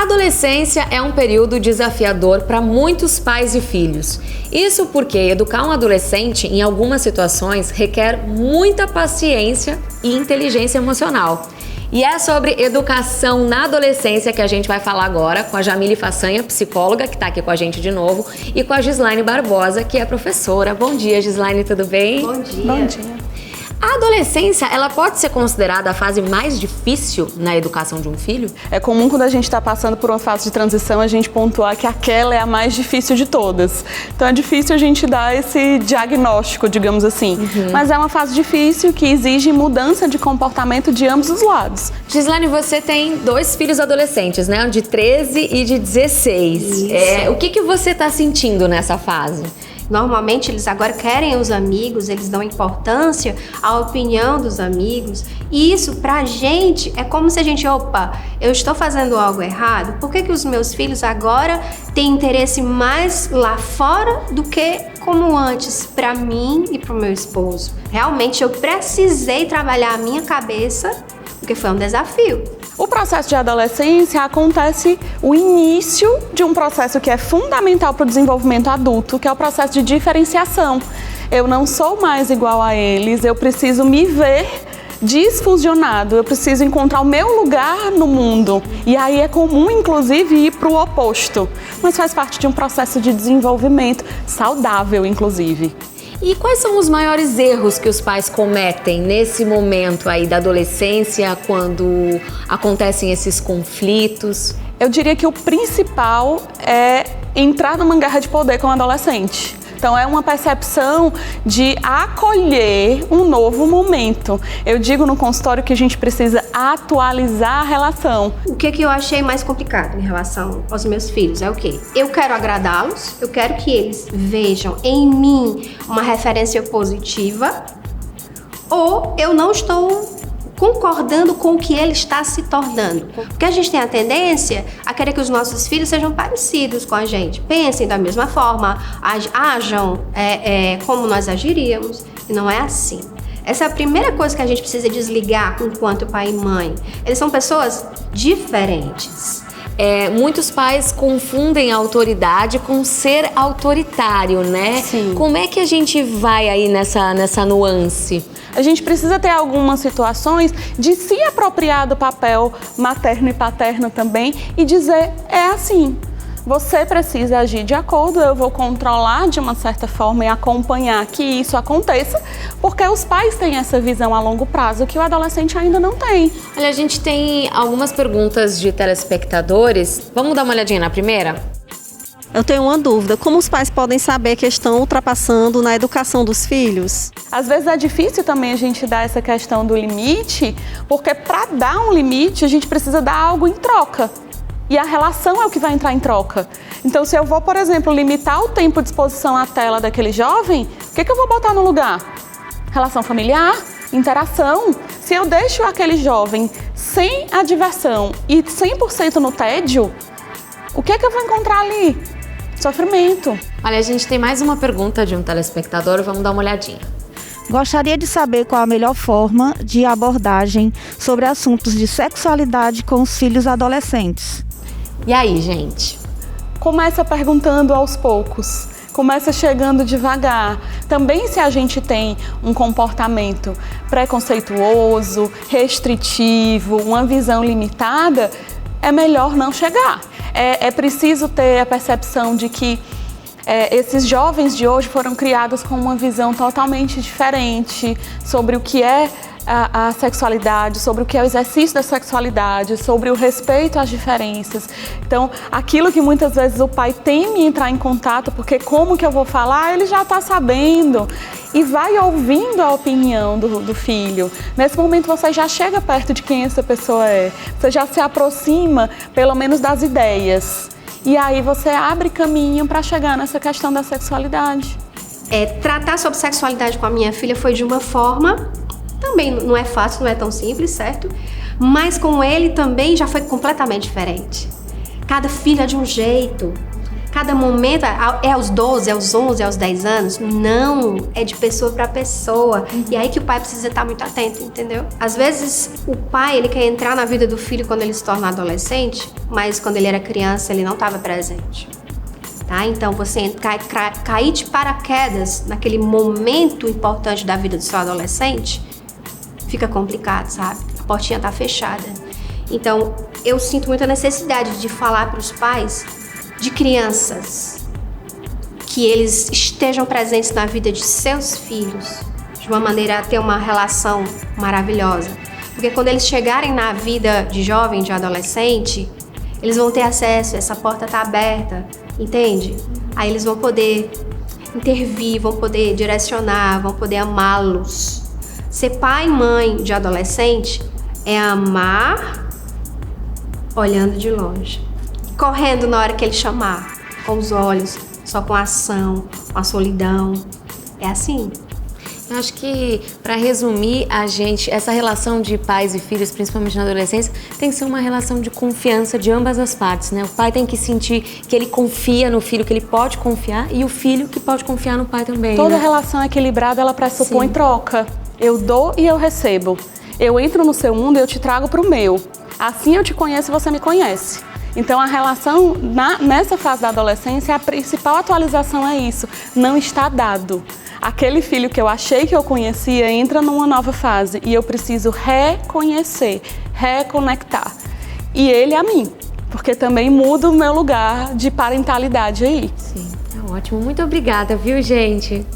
A adolescência é um período desafiador para muitos pais e filhos. Isso porque educar um adolescente em algumas situações requer muita paciência e inteligência emocional. E é sobre educação na adolescência que a gente vai falar agora com a Jamile Façanha, psicóloga, que está aqui com a gente de novo, e com a Gislaine Barbosa, que é professora. Bom dia, Gislaine, tudo bem? Bom dia. Bom dia. A adolescência, ela pode ser considerada a fase mais difícil na educação de um filho? É comum quando a gente está passando por uma fase de transição a gente pontuar que aquela é a mais difícil de todas. Então é difícil a gente dar esse diagnóstico, digamos assim. Mas é uma fase difícil que exige mudança de comportamento de ambos os lados. Gislaine, você tem 2 filhos adolescentes, né? De 13 e de 16. Isso. O que você está sentindo nessa fase? Normalmente eles agora querem os amigos, eles dão importância à opinião dos amigos. E isso pra gente é como se a gente, eu estou fazendo algo errado. Por que os meus filhos agora têm interesse mais lá fora do que como antes pra mim e pro meu esposo? Realmente eu precisei trabalhar a minha cabeça, porque foi um desafio. O processo de adolescência acontece o início de um processo que é fundamental para o desenvolvimento adulto, que é o processo de diferenciação. Eu não sou mais igual a eles, eu preciso me ver disfuncionado, eu preciso encontrar o meu lugar no mundo. E aí é comum, inclusive, ir para o oposto, mas faz parte de um processo de desenvolvimento saudável, inclusive. E quais são os maiores erros que os pais cometem nesse momento aí da adolescência, quando acontecem esses conflitos? Eu diria que o principal é entrar numa guerra de poder com o adolescente. Então é uma percepção de acolher um novo momento. Eu digo no consultório que a gente precisa atualizar a relação. O que eu achei mais complicado em relação aos meus filhos é o quê? Eu quero agradá-los, eu quero que eles vejam em mim uma referência positiva, ou eu não estou concordando com o que ele está se tornando. Porque a gente tem a tendência a querer que os nossos filhos sejam parecidos com a gente, pensem da mesma forma, ajam como nós agiríamos, e não é assim. Essa é a primeira coisa que a gente precisa desligar enquanto pai e mãe. Eles são pessoas diferentes. Muitos pais confundem a autoridade com ser autoritário, né? Sim. Como é que a gente vai aí nessa nuance? A gente precisa ter algumas situações de se apropriar do papel materno e paterno também e dizer, é assim. Você precisa agir de acordo, eu vou controlar de uma certa forma e acompanhar que isso aconteça, porque os pais têm essa visão a longo prazo que o adolescente ainda não tem. Olha, a gente tem algumas perguntas de telespectadores. Vamos dar uma olhadinha na primeira? Eu tenho uma dúvida, como os pais podem saber que estão ultrapassando na educação dos filhos? Às vezes é difícil também a gente dar essa questão do limite, porque para dar um limite a gente precisa dar algo em troca. E a relação é o que vai entrar em troca. Então, se eu vou, por exemplo, limitar o tempo de exposição à tela daquele jovem, o que eu vou botar no lugar? Relação familiar, interação. Se eu deixo aquele jovem sem a diversão e 100% no tédio, o que eu vou encontrar ali? Sofrimento. Olha, a gente tem mais uma pergunta de um telespectador, vamos dar uma olhadinha. Gostaria de saber qual a melhor forma de abordagem sobre assuntos de sexualidade com os filhos adolescentes. E aí, gente? Começa perguntando aos poucos, começa chegando devagar. Também se a gente tem um comportamento preconceituoso, restritivo, uma visão limitada, é melhor não chegar. É preciso ter a percepção de que esses jovens de hoje foram criados com uma visão totalmente diferente sobre o que é a sexualidade, sobre o que é o exercício da sexualidade, sobre o respeito às diferenças. Então, aquilo que muitas vezes o pai teme entrar em contato, porque como que eu vou falar, ele já está sabendo e vai ouvindo a opinião do filho. Nesse momento você já chega perto de quem essa pessoa é, você já se aproxima pelo menos das ideias. E aí você abre caminho para chegar nessa questão da sexualidade. Tratar sobre sexualidade com a minha filha foi de uma forma, também não é fácil, não é tão simples, certo? Mas com ele também já foi completamente diferente. Cada filho é de um jeito, Cada momento é aos 12, aos 11, aos 10 anos? Não, é de pessoa para pessoa. E aí que o pai precisa estar muito atento, entendeu? Às vezes o pai, ele quer entrar na vida do filho quando ele se torna adolescente, mas quando ele era criança ele não estava presente. Tá? Então você cair de paraquedas naquele momento importante da vida do seu adolescente, fica complicado, sabe? A portinha tá fechada. Então eu sinto muita necessidade de falar para os pais de crianças, que eles estejam presentes na vida de seus filhos, de uma maneira a ter uma relação maravilhosa. Porque quando eles chegarem na vida de jovem, de adolescente, eles vão ter acesso, essa porta tá aberta, entende? Aí eles vão poder intervir, vão poder direcionar, vão poder amá-los. Ser pai e mãe de adolescente é amar olhando de longe. Correndo na hora que ele chamar, com os olhos, só com a ação, com a solidão. É assim. Eu acho que, para resumir, essa relação de pais e filhos, principalmente na adolescência, tem que ser uma relação de confiança de ambas as partes, né? O pai tem que sentir que ele confia no filho, que ele pode confiar, e o filho que pode confiar no pai também. Toda né? relação equilibrada, ela pressupõe troca. Eu dou e eu recebo. Eu entro no seu mundo e eu te trago para o meu. Assim eu te conheço e você me conhece. Então a relação nessa fase da adolescência, a principal atualização é isso, não está dado. Aquele filho que eu achei que eu conhecia entra numa nova fase e eu preciso reconhecer, reconectar. E ele a mim, porque também muda o meu lugar de parentalidade aí. Sim, tá ótimo. Muito obrigada, viu, gente?